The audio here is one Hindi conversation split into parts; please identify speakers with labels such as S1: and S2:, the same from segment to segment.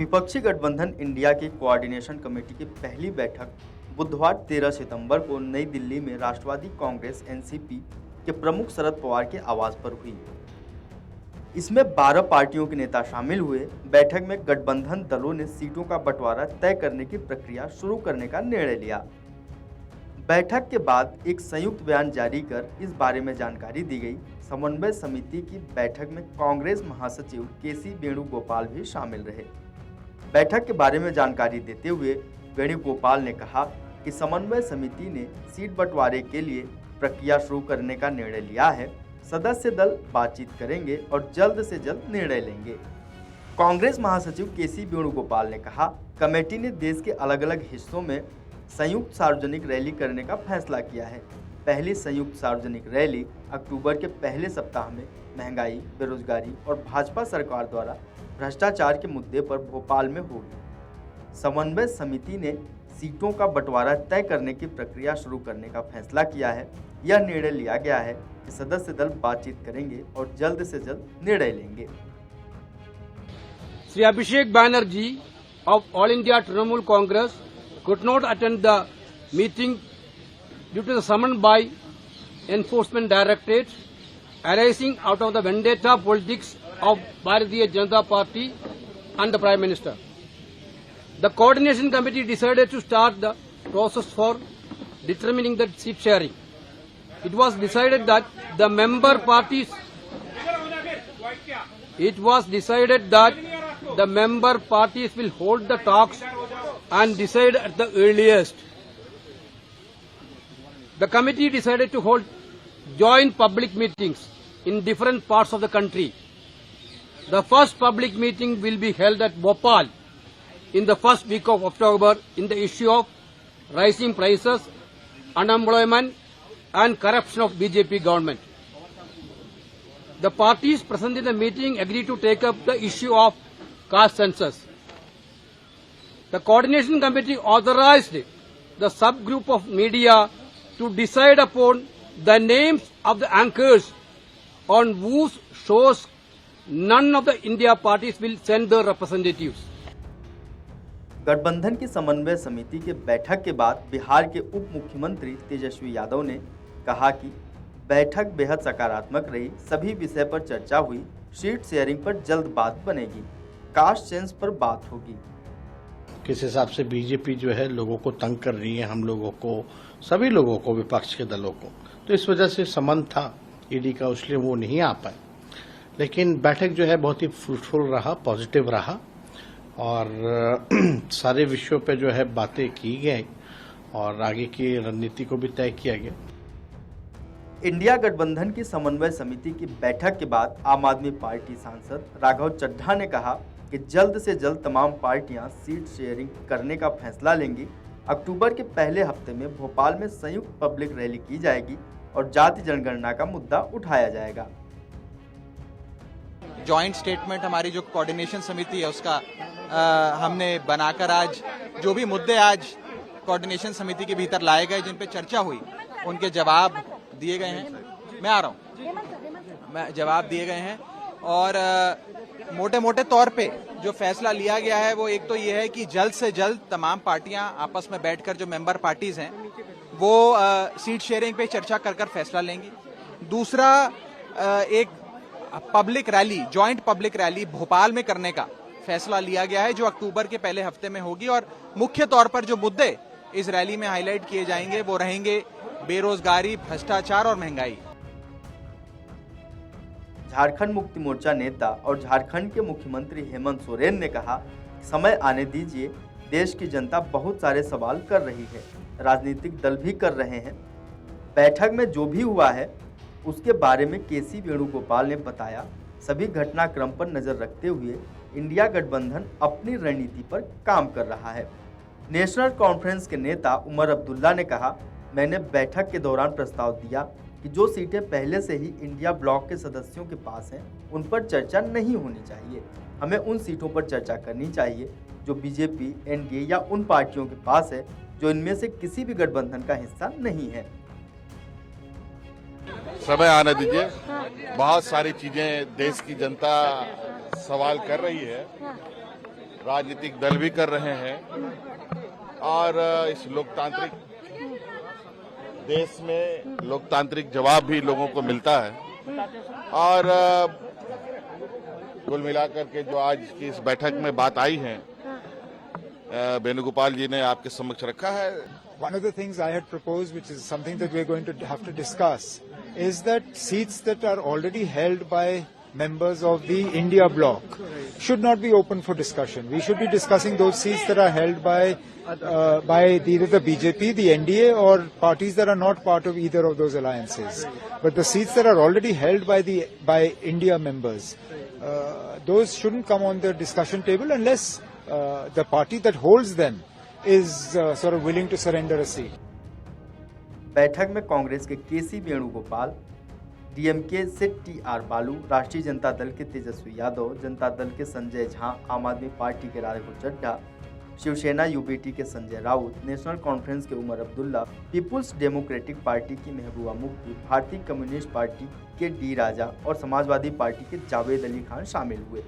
S1: विपक्षी गठबंधन इंडिया की कोऑर्डिनेशन कमेटी की पहली बैठक बुधवार 13 सितंबर को नई दिल्ली में राष्ट्रवादी कांग्रेस एनसीपी के प्रमुख शरद पवार के आवास पर हुई। इसमें 12 पार्टियों के नेता शामिल हुए। बैठक में गठबंधन दलों ने सीटों का बंटवारा तय करने की प्रक्रिया शुरू करने का निर्णय लिया। बैठक के बाद एक संयुक्त बयान जारी कर इस बारे में जानकारी दी गई। समन्वय समिति की बैठक में कांग्रेस महासचिव केसी वेणुगोपाल भी शामिल रहे। बैठक के बारे में जानकारी देते हुए वेणुगोपाल ने कहा कि समन्वय समिति ने सीट बंटवारे के लिए प्रक्रिया शुरू करने का निर्णय लिया है। सदस्य दल बातचीत करेंगे और जल्द से जल्द निर्णय लेंगे। कांग्रेस महासचिव केसी वेणुगोपाल ने कहा, कमेटी ने देश के अलग अलग हिस्सों में संयुक्त सार्वजनिक रैली करने का फैसला किया है। पहली संयुक्त सार्वजनिक रैली अक्टूबर के पहले सप्ताह में महंगाई, बेरोजगारी और भाजपा सरकार द्वारा भ्रष्टाचार के मुद्दे पर भोपाल में होगी। समन्वय समिति ने सीटों का बंटवारा तय करने की प्रक्रिया शुरू करने का फैसला किया है। यह निर्णय लिया गया है कि सदस्य दल बातचीत करेंगे और जल्द से जल्द निर्णय लेंगे।
S2: Sri Abhishek Banerjee of All India Trinamool Congress could not attend the meeting due to the summon by Enforcement Directorate arising out of the vendetta politics of Bharatiya Janata Party and the Prime Minister. The Coordination Committee decided to start the process for determining the seat sharing. It was decided that the member parties will hold the talks and decide at the earliest. The committee decided to hold joint public meetings in different parts of the country. The first public meeting will be held at Bhopal in the first week of October in the issue of rising prices, unemployment and corruption of BJP government. The parties present in the meeting agreed to take up the issue of caste census. The Coordination Committee authorized the subgroup of media to decide upon the names of the anchors on whose shows none of the India parties will send their representatives.
S1: गठबंधन की समन्वय समिति के बैठक के बाद बिहार के उप मुख्यमंत्री तेजस्वी यादव ने कहा कि बैठक बेहद सकारात्मक रही। सभी विषय पर चर्चा हुई। सीट शेयरिंग पर जल्द बात बनेगी। कास्ट सेंस पर बात होगी।
S3: किस हिसाब से बीजेपी जो है लोगों को तंग कर रही है, हम लोगों को, सभी लोगों को, विपक्ष के दलों को, तो इस वजह से समन था ईडी का, इसलिए वो नहीं आ पाए। लेकिन बैठक जो है बहुत ही फ्रूटफुल रहा, पॉजिटिव रहा और सारे विषयों पे जो है बातें की गई और आगे की रणनीति को भी तय किया गया।
S1: इंडिया गठबंधन की समन्वय समिति की बैठक के बाद आम आदमी पार्टी सांसद राघव चड्ढा ने कहा कि जल्द से जल्द तमाम पार्टियां सीट शेयरिंग करने का फैसला लेंगी। अक्टूबर के पहले हफ्ते में भोपाल में संयुक्त पब्लिक रैली की जाएगी और जाति जनगणना का मुद्दा उठाया जाएगा।
S4: जॉइंट स्टेटमेंट हमारी जो कोऑर्डिनेशन समिति है उसका हमने बनाकर आज जो भी मुद्दे आज कोऑर्डिनेशन समिति के भीतर लाए गए, जिन पे चर्चा हुई, उनके जवाब दिए गए हैं। मैं आ रहा हूं। जवाब दिए गए हैं और मोटे मोटे तौर पे जो फैसला लिया गया है वो एक तो ये है कि जल्द से जल्द तमाम पार्टियां आपस में बैठकर, जो मेंबर पार्टीज हैं वो सीट शेयरिंग पे चर्चा कर फैसला लेंगी। दूसरा, एक public rally, joint public rally Bhopal में करने का फैसला लिया गया है, जो अक्टूबर के पहले हफ्ते में होगी और मुख्य तौर पर जो मुद्दे इस रैली में हाईलाइट किए जाएंगे वो रहेंगे बेरोजगारी, भ्रष्टाचार और महंगाई।
S1: झारखंड मुक्ति मोर्चा नेता और झारखंड के मुख्यमंत्री हेमंत सोरेन ने कहा, समय आने दीजिए, देश की जनता बहुत सारे सवाल कर रही है, राजनीतिक दल भी कर रहे हैं। बैठक में जो भी हुआ है उसके बारे में केसी वेणुगोपाल ने बताया। सभी घटनाक्रम पर नजर रखते हुए इंडिया गठबंधन अपनी रणनीति पर काम कर रहा है। नेशनल कॉन्फ्रेंस के नेता उमर अब्दुल्ला ने कहा, मैंने बैठक के दौरान प्रस्ताव दिया कि जो सीटें पहले से ही इंडिया ब्लॉक के सदस्यों के पास हैं उन पर चर्चा नहीं होनी चाहिए। हमें उन सीटों पर चर्चा करनी चाहिए जो बीजेपी, एनडीए या उन पार्टियों के पास है जो इनमें से किसी भी गठबंधन का हिस्सा नहीं है।
S5: समय आने दीजिए, बहुत सारी चीजें देश की जनता सवाल कर रही है राजनीतिक दल भी कर रहे हैं और इस लोकतांत्रिक देश में लोकतांत्रिक जवाब भी लोगों को मिलता है और कुल मिलाकर के जो आज की इस बैठक में बात आई है वेणुगोपाल जी ने आपके समक्ष रखा है।
S6: One of the things I had proposed, which is something that we're going to have to discuss, is that seats that are already held by members of the India bloc should not be open for discussion. We should be discussing those seats that are held by either the BJP, the NDA, or parties that are not part of either of those alliances. But the seats that are already held by India members, those shouldn't come on the discussion table unless the party that holds them is sort of willing to surrender a seat.
S1: बैठक में कांग्रेस के केसी वेणुगोपाल, डीएमके से टीआर बालू, राष्ट्रीय जनता दल के तेजस्वी यादव, जनता दल के संजय झा, आम आदमी पार्टी के राघव चड्ढा, शिवसेना यूबीटी के संजय राउत, नेशनल कॉन्फ्रेंस के Omar Abdullah, Peoples Democratic Party की महबूबा मुफ्ती, भारतीय कम्युनिस्ट पार्टी के डी राजा और समाजवादी पार्टी के जावेद अली खान शामिल हुए।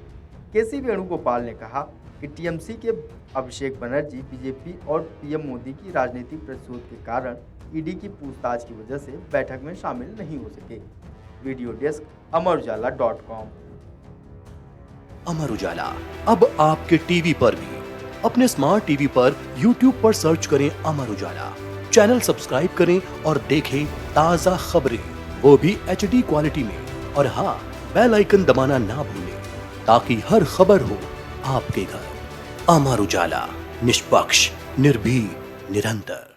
S1: केसी वेणुगोपाल ने कहा कि टीएमसी के अभिषेक बनर्जी बीजेपी और पीएम मोदी की राजनीतिक प्रतिशोध के कारण ईडी की पूछताछ की वजह से बैठक में शामिल नहीं हो सके। Video desk amarujala.com।
S7: Amar Ujala अब आपके टीवी पर भी। अपने स्मार्ट टीवी पर यूट्यूब पर सर्च करें अमर उजाला, चैनल सब्सक्राइब करें और देखें ताजा खबरें, वो भी HD क्वालिटी में। और हाँ, बेल आइकन दबाना ना भूलें ताकि हर खबर हो आपके घर। अमर उजाला, निष्पक्ष, निर्भीक, निरंतर।